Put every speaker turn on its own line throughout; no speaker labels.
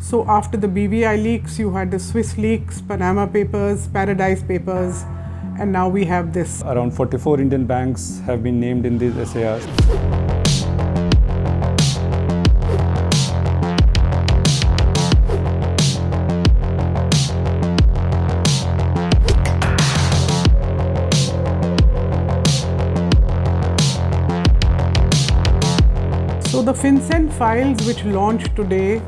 So after the BVI leaks, you had the Swiss leaks, Panama Papers, Paradise Papers, and now we have this.
Around 44 Indian banks have been named in these SARs.
So the FinCEN Files, which launched today,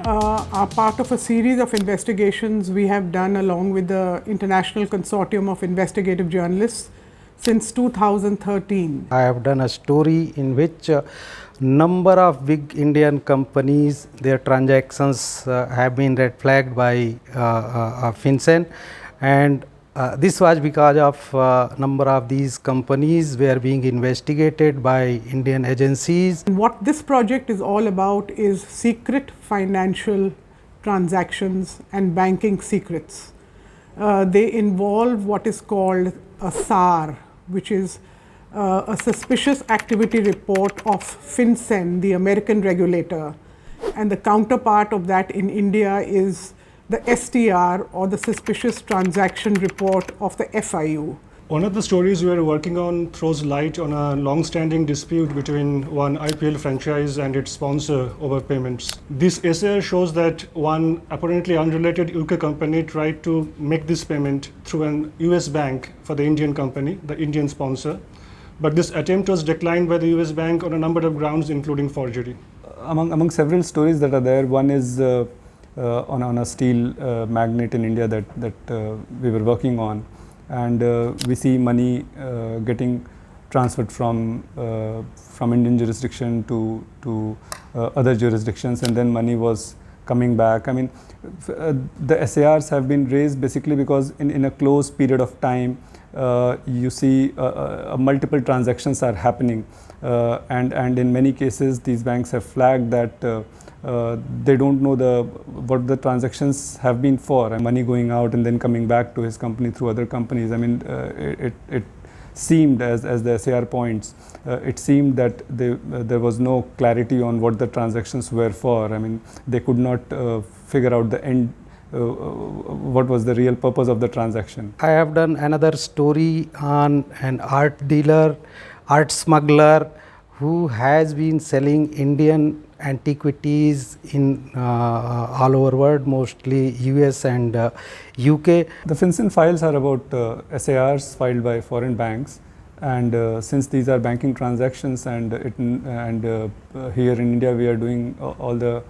are part of a series of investigations we have done along with the International Consortium of Investigative Journalists since 2013.
I have done a story in which number of big Indian companies, their transactions have been red flagged by FinCEN, and this was because of number of these companies were being investigated by Indian agencies.
What this project is all about is secret financial transactions and banking secrets. They involve what is called a SAR, which is a suspicious activity report of FinCEN, the American regulator, and the counterpart of that in India is the STR, or the Suspicious Transaction Report of the FIU.
One of the stories we are working on throws light on a long-standing dispute between one IPL franchise and its sponsor over payments. This SAR shows that one apparently unrelated UK company tried to make this payment through an US bank for the Indian company, the Indian sponsor. But this attempt was declined by the US bank on a number of grounds, including forgery.
Among several stories that are there, one is on a steel magnate in India that we were working on, and we see money getting transferred from Indian jurisdiction to other jurisdictions, and then money was coming back. I mean, the SARs have been raised basically because in a close period of time, you see multiple transactions are happening, and in many cases these banks have flagged that they don't know what the transactions have been for, and money going out and then coming back to his company through other companies. I mean, it seemed, as the SAR points, it seemed that there was no clarity on what the transactions were for. I mean, they could not figure out the end, what was the real purpose of the transaction.
I have done another story on an art dealer, art smuggler, who has been selling Indian antiquities in all over world, mostly US and UK.
The FinCEN files are about SARs filed by foreign banks, and since these are banking transactions, and here in India we are doing all the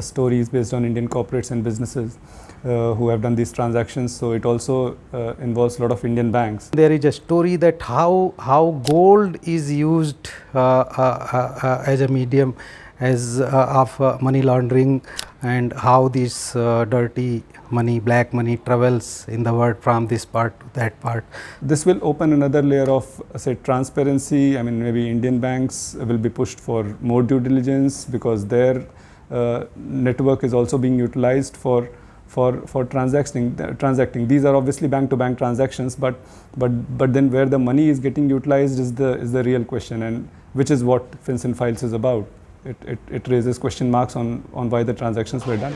stories based on Indian corporates and businesses who have done these transactions, so it also involves a lot of Indian banks.
There is a story that how gold is used as a medium of money laundering, and how this dirty money, black money, travels in the world from this part to that part.
This will open another layer of, say, transparency. I mean, maybe Indian banks will be pushed for more due diligence because their network is also being utilized for transacting. These are obviously bank-to-bank transactions, but then where the money is getting utilized is the real question, and which is what FinCEN Files is about. It raises question marks on why the transactions were done.